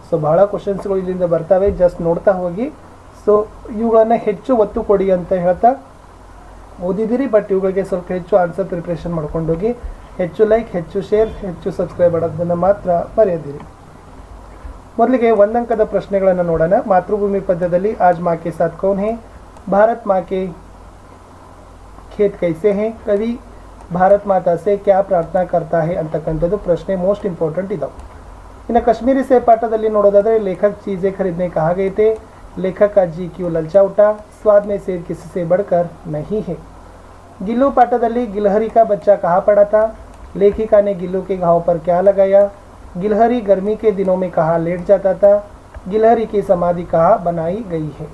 So ಬಹಳ ಕ್ವಶನ್ಸ್ಗಳು ಇಲ್ಲಿಂದ ಬರ್ತವೆ, ಜಸ್ಟ್ ನೋಡ್ತಾ ಹೋಗಿ. ಸೊ ಇವುಗಳನ್ನು ಹೆಚ್ಚು ಒತ್ತು ಕೊಡಿ ಅಂತ ಹೇಳ್ತಾ ಓದಿದಿರಿ, ಬಟ್ ಇವುಗಳಿಗೆ ಸ್ವಲ್ಪ ಹೆಚ್ಚು ಆನ್ಸರ್ ಪ್ರಿಪ್ರೇಷನ್ ಮಾಡ್ಕೊಂಡೋಗಿ. ಹೆಚ್ಚು ಲೈಕ್, ಹೆಚ್ಚು ಶೇರ್, ಹೆಚ್ಚು ಸಬ್ಸ್ಕ್ರೈಬ್ ಮಾಡೋದನ್ನು ಮಾತ್ರ ಮರೆಯದಿರಿ. ಮೊದಲಿಗೆ ಒಂದಂಕದ ಪ್ರಶ್ನೆಗಳನ್ನು ನೋಡೋಣ. ಮಾತೃಭೂಮಿ ಪದ್ಯದಲ್ಲಿ ಆಜ್ ಮಾ ಕೆ ಸಾಥ್ ಕೌನ್ ಹೇ, ಭಾರತ್ ಮಾ ಕೆ खेत कैसे हैं, कवि भारत माता से क्या प्रार्थना करता है ಅಂತಕ್ಕಂಥದ್ದು ಪ್ರಶ್ನೆ ಮೋಸ್ಟ್ ಇಂಪಾರ್ಟೆಂಟ್ ಇದಾವೆ. ಇನ್ನು कश्मीरी से ಪಾಠದಲ್ಲಿ ನೋಡೋದಾದರೆ लेखक चीज़ें खरीदने कहा गए थे, लेखक का जी क्यों ललचा उठा, स्वाद में सेब किससे बढ़कर नहीं है. गिल्लू पाठದಲ್ಲಿ गिलहरी का बच्चा कहाँ पड़ा था, लेखिका ने गिल्लू के घाव पर क्या लगाया, गिलहरी गर्मी के दिनों में कहाँ लेट जाता था, गिलहरी की समाधि कहाँ बनाई गई है.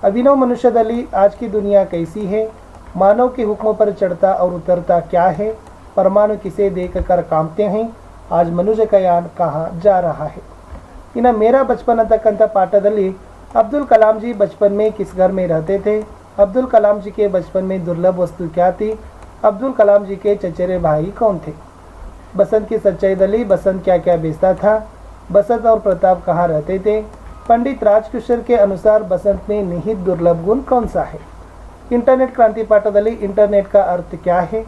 अभिनव मनुष्यದಲ್ಲಿ आज की दुनिया कैसी है, मानव के हुक्मों पर चढ़ता और उतरता क्या है, परमाणु किसे देखकर कांपते हैं, आज मनुष्य का यान कहाँ जा रहा है. इन्हें मेरा बचपन ಅಂತಕ್ಕಂಥ ಪಾಠದಲ್ಲಿ अब्दुल कलाम जी बचपन में किस घर में रहते थे, अब्दुल कलाम जी के बचपन में दुर्लभ वस्तु क्या थी, अब्दुल कलाम जी के चचेरे भाई कौन थे. बसंत की सच्चाई दली बसंत क्या क्या बेचता था, बसंत और प्रताप कहाँ रहते थे, पंडित राजकिशोर के अनुसार बसंत में निहित दुर्लभ गुण कौन सा है. इंटरनेट क्रांति पाठದಲ್ಲಿ इंटरनेट का अर्थ क्या है,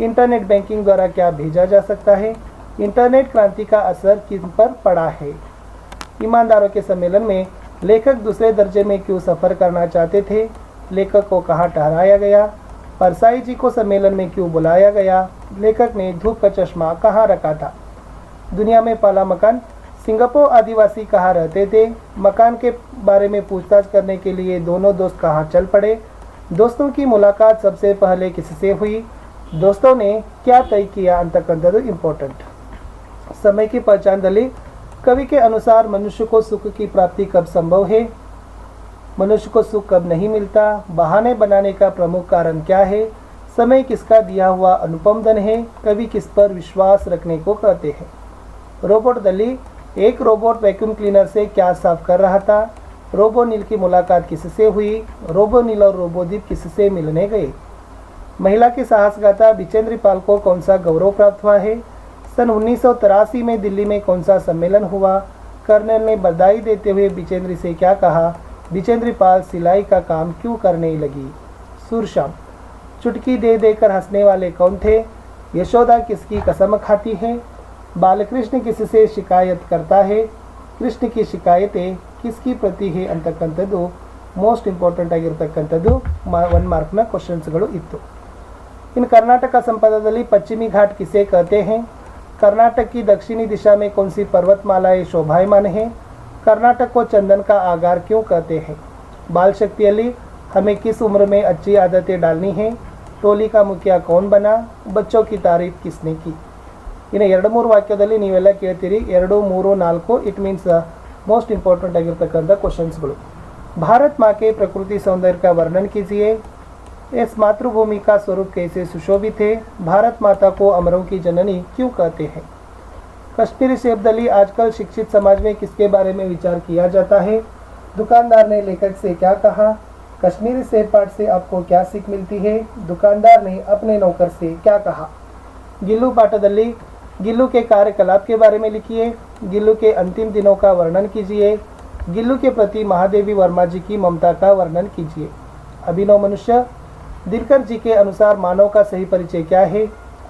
इंटरनेट बैंकिंग द्वारा क्या भेजा जा सकता है, इंटरनेट क्रांति का असर किन पर पड़ा है. ईमानदारों के सम्मेलन में लेखक दूसरे दर्जे में क्यों सफ़र करना चाहते थे, लेखक को कहाँ ठहराया गया, परसाई जी को सम्मेलन में क्यों बुलाया गया, लेखक ने धूप का चश्मा कहाँ रखा था. दुनिया में पहला मकान सिंगापुर आदिवासी कहाँ रहते थे, मकान के बारे में पूछताछ करने के लिए दोनों दोस्त कहाँ चल पड़े, दोस्तों की मुलाकात सबसे पहले किससे हुई, दोस्तों ने क्या तय किया ಅಂತಕ್ಕಂಥದ್ದು ಇಂಪಾರ್ಟೆಂಟ್. समय की पहचानದಲ್ಲಿ कवि के अनुसार मनुष्य को सुख की प्राप्ति कब संभव है, मनुष्य को सुख कब नहीं मिलता, बहाने बनाने का प्रमुख कारण क्या है, समय किसका दिया हुआ अनुपम धन है, कवि किस पर विश्वास रखने को कहते हैं. रोबोट दली एक रोबोट वैक्यूम क्लीनर से क्या साफ कर रहा था, रोबो नील की मुलाकात किससे हुई, रोबो नील और रोबोदीप किससे मिलने गए. महिला की साहस गाथा बिचेंद्री पाल को कौन सा गौरव प्राप्त हुआ है, सन 1983 में दिल्ली में कौन सा सम्मेलन हुआ, कर्नल ने बधाई देते हुए बिचेंद्री से क्या कहा, बिचेंद्री पाल सिलाई का काम क्यों करने लगी. सुरश्याम चुटकी दे देकर हंसने वाले कौन थे, यशोदा किसकी कसम खाती है, बालकृष्ण किससे शिकायत करता है, कृष्ण की शिकायतें किसकी प्रति है ಅಂತಕ್ಕಂಥದ್ದು ಮೋಸ್ಟ್ ಇಂಪಾರ್ಟೆಂಟ್ ಆಗಿರತಕ್ಕಂಥದ್ದು 1 ಮಾರ್ಕ್ನ ಕ್ವಶನ್ಸ್ಗಳು ಇತ್ತು. ಇನ್ನು ಕರ್ನಾಟಕ ಸಂಪದದಲ್ಲಿ पश्चिमी घाट किसे कहते हैं, कर्नाटक की दक्षिणी दिशा में कौन सी पर्वतमालाएं शोभायमान है, कर्नाटक को चंदन का आगार क्यों कहते हैं. बाल शक्तिಯಲ್ಲಿ हमें किस उम्र में अच्छी आदतें डालनी है, टोली का मुखिया कौन बना, बच्चों की तारीफ किसने की. ಇನ್ನು 2-3 ವಾಕ್ಯದಲ್ಲಿ ನೀವೆಲ್ಲ ಕೇಳ್ತೀರಿ, 2, 3, 4 ಇಟ್ ಮೀನ್ಸ್ मोस्ट इंपॉर्टेंट ಆಗಿರತಕ್ಕಂಥ ಕ್ವಶನ್ಸ್ಗಳು. भारत माँ के प्रकृति सौंदर्य का वर्णन कीजिए, इस मातृभूमि का स्वरूप कैसे सुशोभित है, भारत माता को अमरों की जननी क्यों कहते हैं. कश्मीरी सेब दली आजकल शिक्षित समाज में किसके बारे में विचार किया जाता है, दुकानदार ने लेखक से क्या कहा, कश्मीरी सेब पाठ से आपको क्या सीख मिलती है, दुकानदार ने अपने नौकर से क्या कहा. गिल्लू पाठದಲ್ಲಿ गिल्लू के कार्यकलाप के बारे में लिखिए, गिल्लू के अंतिम दिनों का वर्णन कीजिए, गिल्लू के प्रति महादेवी वर्मा जी की ममता का वर्णन कीजिए. अभिनव मनुष्य दिनकर जी के अनुसार मानव का सही परिचय क्या है,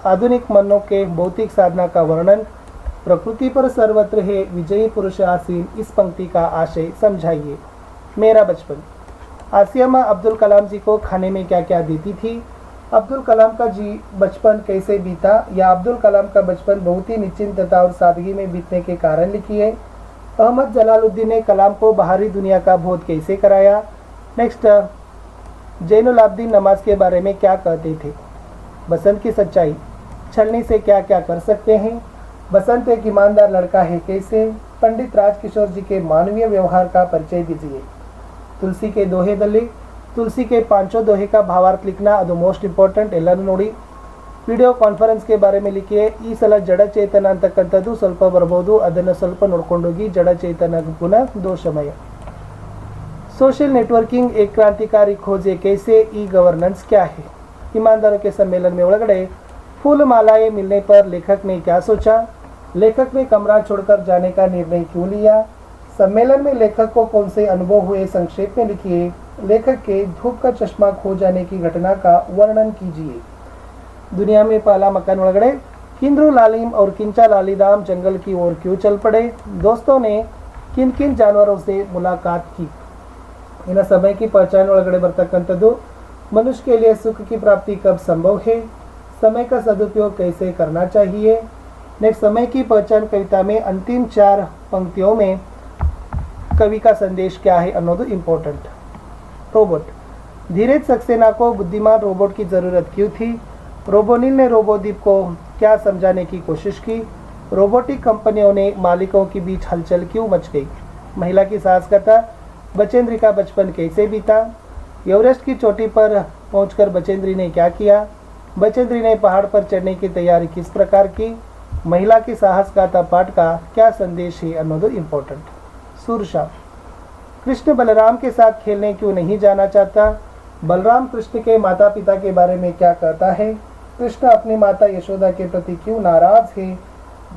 आधुनिक मानव के भौतिक साधना का वर्णन, प्रकृति पर सर्वत्र है विजयी पुरुष आसीन, इस पंक्ति का आशय समझाइए. मेरा बचपन आसिया माँ अब्दुल कलाम जी को खाने में क्या क्या देती थी, अब्दुल कलाम का जी बचपन कैसे बीता, या अब्दुल कलाम का बचपन बहुत ही निश्चिंतता और सादगी में बीतने के कारण लिखिए. अहमद जलालुद्दीन ने कलाम को बाहरी दुनिया का बोध कैसे कराया. नेक्स्ट जैनुल आबदीन नमाज के बारे में क्या कहते थे. बसंत की सच्चाई छलनी से क्या क्या कर सकते हैं, बसंत एक ईमानदार लड़का है कैसे, पंडित राजकिशोर जी के मानवीय व्यवहार का परिचय दीजिए. तुलसी के दोहे दली तुलसी के 5 दोहे का भावार्थ लिखना, ಅದು ಮೋಸ್ಟ್ ಇಂಪಾರ್ಟೆಂಟ್, ಎಲ್ಲರೂ ನೋಡಿ. ವಿಡಿಯೋ ಕಾನ್ಫರೆನ್ಸ್ के बारे में लिखिए. ಈ ಸಲ ಜಡಚೇತನ ಅಂತಕ್ಕಂಥದ್ದು ಸ್ವಲ್ಪ ಬರ್ಬೋದು, ಅದನ್ನು ಸ್ವಲ್ಪ ನೋಡ್ಕೊಂಡೋಗಿ. ಜಡಚೇತನ ಪುನಃ ದೋಷಮಯ. सोशल नेटवर्किंग एक क्रांतिकारी खोज है कैसे, ई गवर्नेंस क्या है. ईमानदारों के सम्मेलन में ಒಳಗಡೆ फूल मालाएं मिलने पर लेखक ने क्या सोचा, लेखक ने कमरा छोड़कर जाने का निर्णय क्यों लिया? सम्मेलन में लेखक को कौन से अनुभव हुए, संक्षेप में लिखिए। लेखक के धूप का चश्मा खो जाने की घटना का वर्णन कीजिए। दुनिया में पहला मकान ಒಳಗಡೆ किंद्रू लालिम और किंचा लालीराम जंगल की ओर क्यों चल पड़े? दोस्तों ने किन किन जानवरों से मुलाकात की? इन समय की पहचान ಒಳಗಡೆ ಬರ್ತಕ್ಕಂಥದ್ದು मनुष्य के लिए सुख की प्राप्ति कब संभव है? समय का सदुपयोग कैसे करना चाहिए? नेक्स्ट, समय की पहचान कविता में अंतिम 4 पंक्तियों में कवि का संदेश क्या है ಅನ್ನೋದು इंपॉर्टेंट। रोबोट, धीरज सक्सेना को बुद्धिमान रोबोट की ज़रूरत क्यों थी? रोबोनिल ने रोबोदीप को क्या समझाने की कोशिश की? रोबोटिक कंपनियों ने मालिकों के बीच हलचल क्यों मच गई? महिला की साहस कथा, बचेंद्री का बचपन कैसे बीता? एवरेस्ट की चोटी पर पहुंचकर बचेंद्री ने क्या किया? बचेंद्री ने पहाड़ पर चढ़ने की तैयारी किस प्रकार की? महिला की साहस गाथा पाठ का क्या संदेश है ಅನ್ನೋದು इंपॉर्टेंट। सुरसा, कृष्ण बलराम के साथ खेलने क्यों नहीं जाना चाहता? बलराम कृष्ण के माता पिता के बारे में क्या कहता है? कृष्ण अपनी माता यशोदा के प्रति क्यों नाराज है?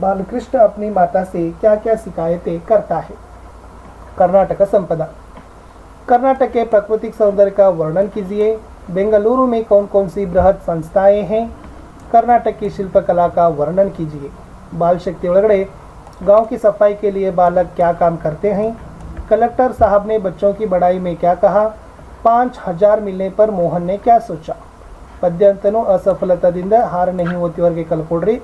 बालकृष्ण अपनी माता से क्या क्या शिकायतें करता है? कर्नाटक संपदा, कर्नाटक के प्राकृतिक सौंदर्य का वर्णन कीजिए। बेंगलुरु में कौन कौन सी बृहद संस्थाएं हैं? कर्नाटक की शिल्पकला का वर्णन कीजिए। बाल शक्ति ಒಳಗಡೆ गांव की सफाई के लिए बालक क्या काम करते हैं? कलेक्टर साहब ने बच्चों की बड़ाई में क्या कहा? 5000 मिलने पर मोहन ने क्या सोचा? ಪದ್ಯಂತನೂ असफलताದಿಂದ हार नहीं होतीवರೆಗೆ कलकोड्री।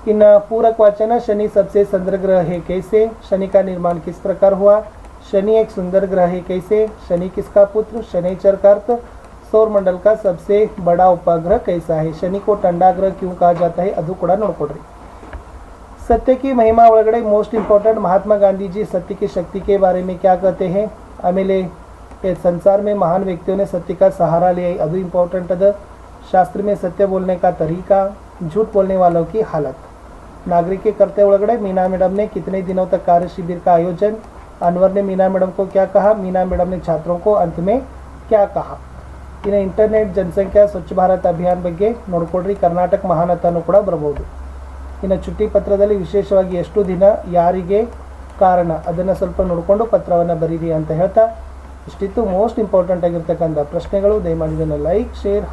इन पूरक वाचन, शनि सबसे सुंदर ग्रह है कैसे? शनि का निर्माण किस प्रकार हुआ? शनि एक सुंदर ग्रह है कैसे? शनि किसका पुत्र? शनिचर का अर्थ सौर मंडल का सबसे बड़ा उपग्रह कैसा है? शनि को ठंडा ग्रह क्यों कहा जाता है? ಅದು ಕೂಡ ನೋಡ್ಕೊಡ್ರಿ। सत्य की महिमा ಒಳಗಡೆ मोस्ट इंपॉर्टेंट, महात्मा गांधी जी सत्य की शक्ति के बारे में क्या कहते हैं? ಆಮೇಲೆ संसार में महान व्यक्तियों ने सत्य का सहारा लिया, ಅದು इंपॉर्टेंट अद। शास्त्र में सत्य बोलने का तरीका, झूठ बोलने वालों की हालत। नागरिक के कर्तव्य ಒಳಗಡೆ मीना मैडम ने कितने दिनों तक कार्य शिविर का आयोजन? अनवर ने मीना मैडम को क्या कहा? मीना मैडम ने छात्रों को अंत में क्या कहा? इन इंटरनेट जनसंख्या स्वच्छ भारत अभियान ಬಗ್ಗೆ ನೋಡ್ಕೊಡ್ರಿ। ಕರ್ನಾಟಕ ಮಹಾನ್ ಅಂತಾನೂ ಕೂಡ ಬರಬಹುದು। ಇನ್ನು ಚುಟ್ಟಿ ಪತ್ರದಲ್ಲಿ ವಿಶೇಷವಾಗಿ ಎಷ್ಟು ದಿನ, ಯಾರಿಗೆ, ಕಾರಣ ಅದನ್ನು ಸ್ವಲ್ಪ ನೋಡಿಕೊಂಡು ಪತ್ರವನ್ನು ಬರೀರಿ ಅಂತ ಹೇಳ್ತಾ, ಇಷ್ಟಿತ್ತು ಮೋಸ್ಟ್ ಇಂಪಾರ್ಟೆಂಟ್ ಆಗಿರ್ತಕ್ಕಂಥ ಪ್ರಶ್ನೆಗಳು। ದಯಮಾಡಿ ಇದನ್ನು ಲೈಕ್, ಶೇರ್